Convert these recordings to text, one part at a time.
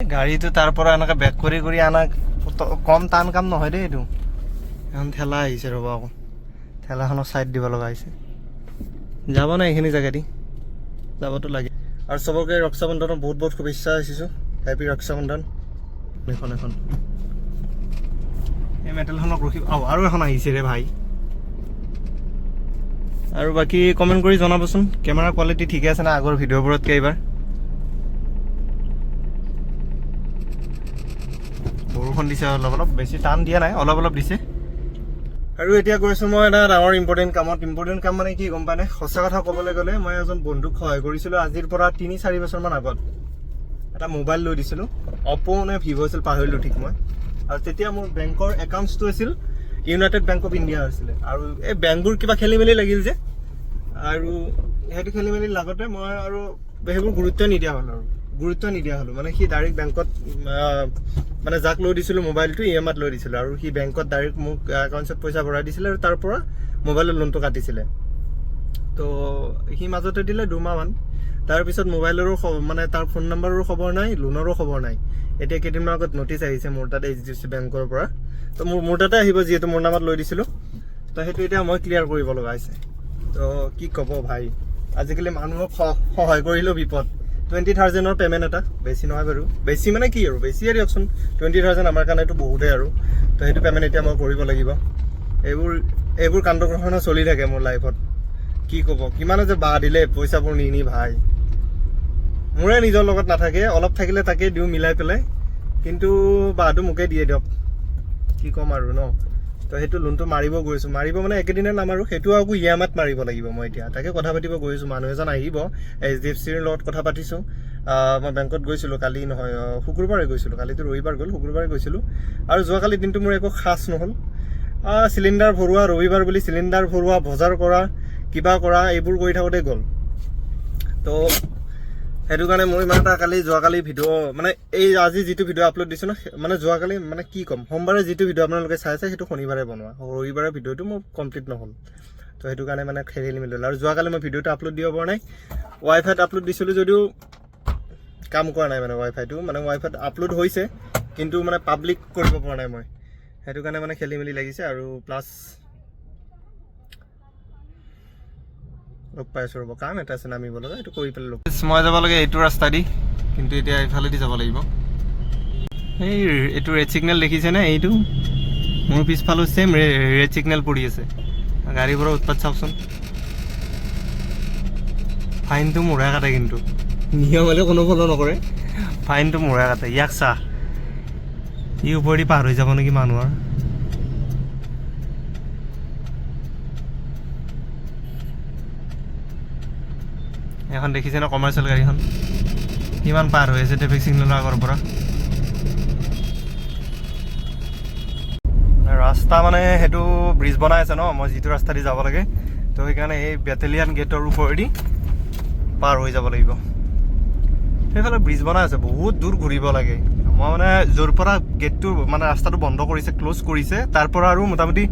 গাড়ীটো তাৰ পৰা এনেকৈ বেক কৰি কৰি আনা কম টান কাম নহয় দেই এইটো। এখন ঠেলা আহিছে ৰ'ব, আকৌ ঠেলাখনৰ ছাইড দিব লগা হৈছে। যাব নাই এইখিনি জেগাদি, যাবতো লাগে। আৰু চবকে ৰক্ষাবন্ধনৰ বহুত বহুত শুভেচ্ছা দিছোঁ। হেপী ৰক্ষাবন্ধন। এখন এই মেটেলখনক ৰখি আৰু এখন আহিছে ৰে ভাই। আৰু বাকী কমেণ্ট কৰি জনাবচোন কেমেৰা কোৱালিটি ঠিকে আছে না আগৰ ভিডিঅ'বোৰতকৈ এইবাৰ। বৰষুণ দিছে অলপ অলপ, বেছি টান দিয়া নাই, অলপ অলপ দিছে। আৰু এতিয়া গৈছোঁ মই এটা ডাঙৰ ইম্পৰ্টেণ্ট কামত। ইম্পৰ্টেণ্ট কাম মানে কি গম পায় নে? সঁচা কথা ক'বলৈ গ'লে মই এজন বন্ধুক সহায় কৰিছিলোঁ আজিৰ পৰা 3-4 বছৰমান আগত। এটা মোবাইল লৈ দিছিলোঁ, অপ' নে ভিভ' আছিল পাহৰিলোঁ ঠিক মই। আৰু তেতিয়া মোৰ বেংকৰ একাউণ্টছটো আছিল ইউনাইটেড বেংক অফ ইণ্ডিয়া আছিলে। আৰু এই বেংকবোৰ কিবা খেলি মেলি লাগিল যে, আৰু সেইটো খেলি মেলি লাগোতে মই আৰু সেইবোৰ গুৰুত্ব নিদিয়া হ'লোঁ। মানে সি ডাইৰেক্ট বেংকত মানে যাক লৈ দিছিলোঁ মোবাইলটো EMIত লৈ দিছিলোঁ, আৰু সি বেংকত ডাইৰেক্ট মোক একাউণ্টছত পইচা ভৰাই দিছিলে আৰু তাৰ পৰা মোবাইলৰ লোনটো কাটিছিলে। তো সি মাজতে দিলে 2 মাহমান। তাৰপিছত মোবাইলৰো মানে তাৰ ফোন নম্বৰৰো খবৰ নাই, লোনৰো খবৰ নাই। এতিয়া কেইদিনমান আগত নটিচ আহিছে মোৰ তাতে HDFC বেংকৰ পৰা। তো মোৰ তাতে আহিব যিহেতু মোৰ নামত লৈ দিছিলোঁ। তো সেইটো এতিয়া মই ক্লিয়াৰ কৰিব লগা হৈছে। তো কি ক'ব ভাই, আজিকালি মানুহক সহায় কৰিলেও বিপদ। 20,000ৰ পে'মেণ্ট এটা, বেছি নহয় বাৰু। বেছি মানে কি আৰু, বেছিয়ে দিয়কচোন। 20,000 আমাৰ কাৰণেতো বহুতেই আৰু। তো সেইটো পে'মেণ্ট এতিয়া মই কৰিব লাগিব। এইবোৰ কাণ্ড গ্ৰহণে চলি থাকে মোৰ লাইফত। কি ক'ব, কিমানে যে বাহ দিলে পইচাবোৰ নি ভাই। মোৰে নিজৰ লগত নাথাকে, অলপ থাকিলে তাকে দিওঁ মিলাই পেলাই, কিন্তু বাহটো মোকে দিয়ে দিয়ক। কি ক'ম আৰু ন। তো সেইটো লোনটো মাৰিব মানে একেদিনে নামাৰোঁ, সেইটো আকৌ EMIত মাৰিব লাগিব মই এতিয়া। তাকে কথা পাতিব গৈছোঁ, মানুহ এজন আহিব, HDFCৰ লগত কথা পাতিছোঁ। মই বেংকত গৈছিলোঁ কালি, নহয় শুকুৰবাৰে গৈছিলোঁ, কালিতো ৰবিবাৰ গ'ল, শুকুৰবাৰে গৈছিলোঁ। আৰু যোৱাকালি দিনটো মোৰ একো খাচ নহ'ল। চিলিণ্ডাৰ ভৰোৱা, ৰবিবাৰ বুলি চিলিণ্ডাৰ ভৰোৱা, বজাৰ কৰা, কিবা কৰা, এইবোৰ কৰি থাকোঁতে গ'ল। তো সেইটো কাৰণে মই ইমান এটা যোৱাকালি ভিডিঅ' মানে এই আজি যিটো ভিডিঅ' আপলোড দিছোঁ ন, মানে যোৱাকালি মানে কি ক'ম, সোমবাৰে যিটো ভিডিঅ' আপোনালোকে চাইছে সেইটো শনিবাৰে বনোৱা, ৰবিবাৰৰ ভিডিঅ'টো মোৰ কমপ্লিট নহ'ল। তো সেইটো কাৰণে মানে খেলি মেলি হ'ল। আৰু যোৱাকালি মই ভিডিঅ'টো আপলোড দিব পৰা নাই। ৱাইফাইত আপলোড দিছিলোঁ যদিও কাম কৰা নাই, মানে ৱাইফাইত আপলোড হৈছে কিন্তু মানে পাব্লিক কৰিব পৰা নাই মই। সেইটো কাৰণে মানে খেলি মেলি লাগিছে। আৰু প্লাছ লগ পাই আছোঁ ৰ'ব, কাম এটা আছে নামিব লগা, এইটো কৰি পেলাই লগ। মই যাব লাগে এইটো ৰাস্তা দি, কিন্তু এতিয়া এইফালেদি যাব লাগিব। এইটো ৰেড ছিগনেল দেখিছেনে? এইটো মোৰ পিছফালেও ছেম ৰেড ছিগনেল পৰি আছে। গাড়ীবোৰৰ উৎপাত চাওকচোন। ফাইনটো মূৰাই কাটে, কিন্তু নিয়ম হ'লে কোনো ফ'ল' নকৰে। ফাইনটো মূৰাই কাটে। ইয়াক চাহ, ই ওপৰেদি পাৰ হৈ যাব নেকি মানুহৰ। এখন দেখিছে ন কমাৰ্চিয়েল গাড়ীখন, কিমান পাৰ হৈ আছে ট্ৰেফিক ছিগনেলৰ আগৰ পৰা। ৰাস্তা মানে সেইটো ব্ৰিজ বনাই আছে ন, মই যিটো ৰাস্তা দি যাব লাগে, তো সেইকাৰণে এই বেটেলিয়ান গেটৰ ওপৰেদি পাৰ হৈ যাব লাগিব। সেইফালে ব্ৰিজ বনাই আছে, বহুত দূৰ ঘূৰিব লাগে। মই মানে য'ৰ পৰা গেটটো মানে ৰাস্তাটো বন্ধ কৰিছে, ক্ল'জ কৰিছে, তাৰ পৰা আৰু মোটামুটি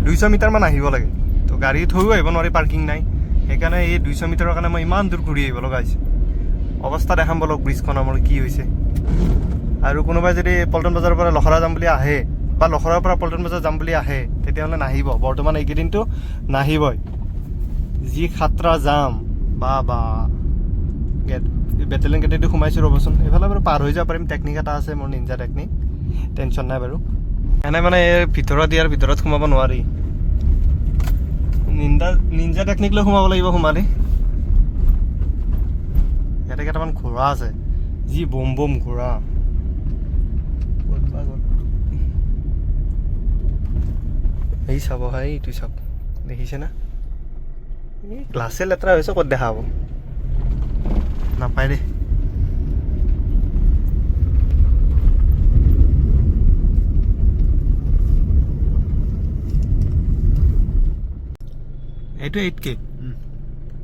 200 মিটাৰমান আহিব লাগে। তো গাড়ী থৈও আহিব নোৱাৰি, পাৰ্কিং নাই। সেইকাৰণে এই 200 মিটাৰৰ কাৰণে মই ইমান দূৰ ঘূৰি আহিব লগা হৈছে। অৱস্থা দেখাম বলক ব্ৰিজখনৰ মোৰ কি হৈছে। আৰু কোনোবাই যদি পল্টন বজাৰৰ পৰা লখৰা যাম বুলি আহে, বা লখৰাৰ পৰা পল্টন বজাৰ যাম বুলি আহে, তেতিয়াহ'লে নাহিব। বৰ্তমান এইকেইদিনটো নাহিবই, যি খাতৰা জাম। বা বেটেলিয়ান গেটেদি সোমাইছোঁ ৰ'বচোন। এইফালে বাৰু পাৰ হৈ যাব পাৰিম, টেকনিক এটা আছে মোৰ, নিঞ্জা টেকনিক, টেনশ্যন নাই বাৰু। এনে মানে এই ইয়াৰ ভিতৰত সোমাব নোৱাৰি, নিঞ্জা টেকনিক লৈ সোমাব লাগিব। সোমালে ইয়াতে কেইটামান ঘোঁৰা আছে, যি বম ঘোঁৰা। এই চাব ভাই, এইটো চাওক, দেখিছে না? এই গ্লাছে লেতেৰা হৈছে, ক'ত দেখা হ'ব, নাপায় দেই। এইটো 8K,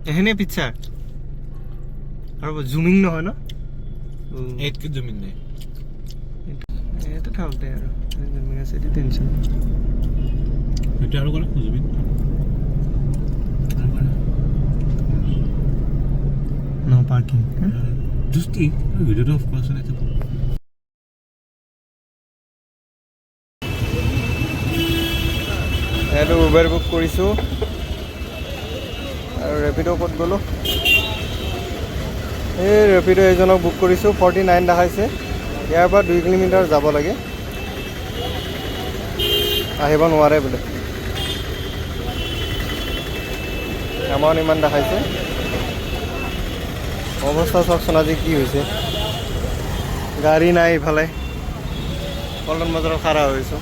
এইখিনিয়ে পিকচাৰ আৰু জুমিং নহয় ন? 8K জুমিং নাই, এইটো থাকোঁতে আৰু জুমিং আছে, এইটো টেনশ্যন। সেইটো আৰু কৰে জুমিং নো পাৰ্কিং। ভিডিঅ'টো অফ কৰাচোন। উবেৰ বুক কৰিছোঁ আৰু ৰেপিড' ক'ত গ'লোঁ এই ৰেপিড' এইজনক বুক কৰিছোঁ 49 দেখাইছে ইয়াৰ পৰা 2 কিলোমিটাৰ যাব লাগে আহিব নোৱাৰে বোলে এমাউণ্ট ইমান দেখাইছে অৱস্থা চাওকচোন আজি কি হৈছে গাড়ী নাই ইফালে পল্টন বজাৰত খাৰা হৈছোঁ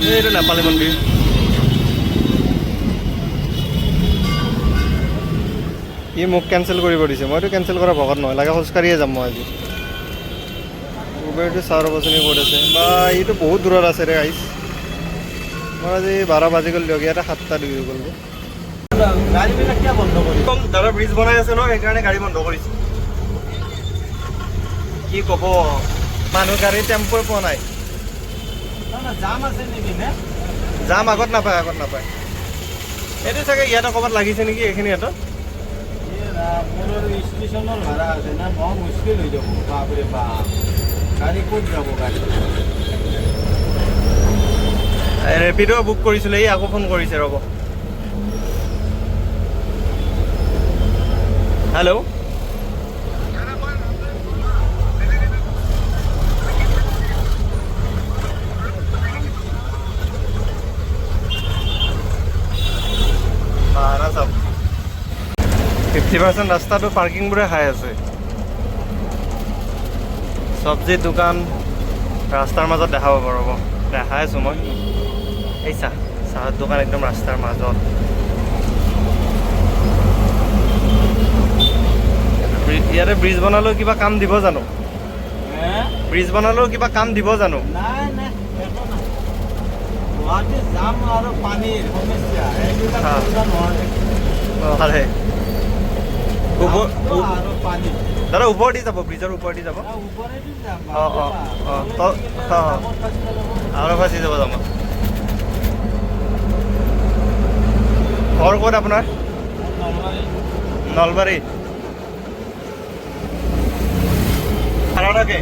এইটো নেপালী মন্দিৰ ই মোক কেঞ্চেল কৰিব দিছে মইতো কেঞ্চেল কৰা ভকত নহয় লাগে খোজকাঢ়িয়ে যাম মই আজি উবেৰটো চাৰ বছৰি ক'ত আছে বা এইটো বহুত দূৰত আছে ৰে গাইছ মই আজি 12 বাজি গ'ল দিয়ক ইয়াতে 7টা 2 হৈ গ'ল গাড়ীবিলাক কিয় বন্ধ কৰি দাদা ব্ৰিজ বনাই আছে ন সেইকাৰণে গাড়ী বন্ধ কৰিছে কি ক'ব মানুহ গাড়ী টেম্পোৰ পোৱা নাই জাম আছে নেকি নে জাম আগত নাপায় এইটো চাগে ইয়াতে ক'ৰবাত লাগিছে নেকি এইখিনি ইয়াত ষ্টেচনৰ ভাড়া আছে না বৰ মুস্কিল হৈ যাব বাপৰে বাপ গাড়ী ক'ত যাব গাড়ী ৰেপিড' বুক কৰিছিলোঁ এই আকৌ ফোন কৰিছে ৰ'ব হেল্ল' চাওক 50% ৰাস্তাটো পাৰ্কিংবোৰে খাই আছে চব্জিৰ দোকান ৰাস্তাৰ মাজত দেখাব পাৰব দেখাই আছোঁ মই এই চাহৰ দোকান একদম ৰাস্তাৰ মাজত ইয়াতে ব্ৰিজ বনালেও কিবা কাম দিব জানো ব্ৰিজ বনালেও কিবা কাম দিব জানো নাই নাই একো নাই গুৱাহাটীত জাম আৰু পানীৰ সমস্যা এইবিলাক নোৱাৰে আৰু পানী দাদা ওপৰেদি যাব ব্ৰিজৰ ওপৰেদি যাব ওপৰেদি যাম আৰু ফাঁচি যাব যাম ঘৰ ক'ত আপোনাৰ নলবাৰী ভাড়া থাকে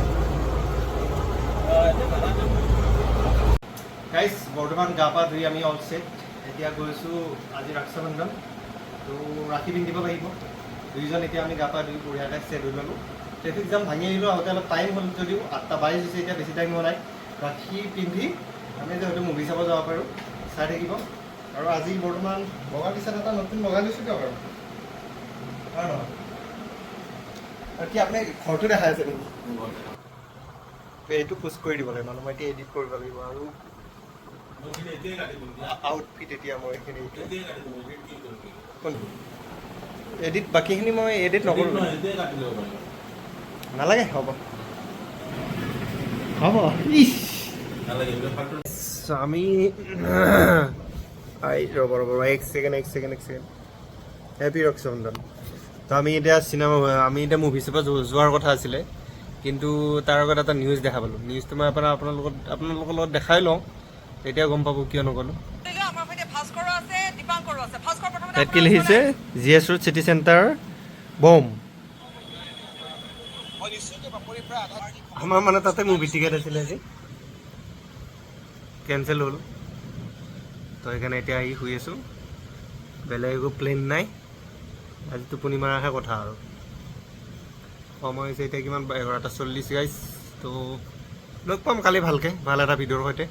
গাইজ বৰ্তমান গা পা ধুই আমি অল ছেট এতিয়া গৈছোঁ আজি ৰক্ষাবন্ধন তো ৰাখি পিন্ধিব লাগিব দুইজন এতিয়া আমি গা পা ধুই বঢ়িয়াকৈ ছেট হৈ ল'লোঁ ট্ৰেফিক জাম ভাঙি আহিলোঁ আগতে অলপ টাইম হ'ল যদিও 8:22 হৈছে এতিয়া বেছি টাইম হোৱা নাই ৰাখি পিন্ধি আমি যে হয়তো মুভি চাব যাব পাৰোঁ চাই থাকিব আৰু আজি বৰ্তমান বগা টি চাৰ্ট এটা নতুন লগাই লৈছোঁ দিয়ক আৰু হয় নহয় আৰু কি আপুনি ঘৰটো দেখাই আছে নেকি এইটো পোষ্ট কৰি দিব লাগিব মানে মই এতিয়া এডিট কৰিব লাগিব আৰু আউটফিট এতিয়া মই এইখিনি এডিট বাকীখিনি মই এডিট নকৰোঁ নালাগে হ'ব আমি ৰ'ব এক ছেকেণ্ড হেপী ৰক্ষাবন্ধন তো আমি এতিয়া মুভি চাব যোৱাৰ কথা আছিলে কিন্তু তাৰ আগত এটা নিউজ দেখা পালোঁ নিউজটো মই আপোনালোকৰ লগত দেখাই লওঁ তেতিয়া গম পাব কিয় নগ'লোঁ তাত কি লিখিছে GS ৰোড চিটি চেণ্টাৰ বম আমাৰ মানে তাতে মুভি টিকেট আছিলে আজি কেঞ্চেল হ'ল তো সেইকাৰণে এতিয়া আহি শুই আছোঁ বেলেগ একো প্লেন নাই আজি টোপনি মাৰাহে কথা আৰু সময় হৈছে এতিয়া কিমান 11:40 গাইজ তো লগ পাম কালি ভালকৈ ভাল এটা ভিডিঅ'ৰ সৈতে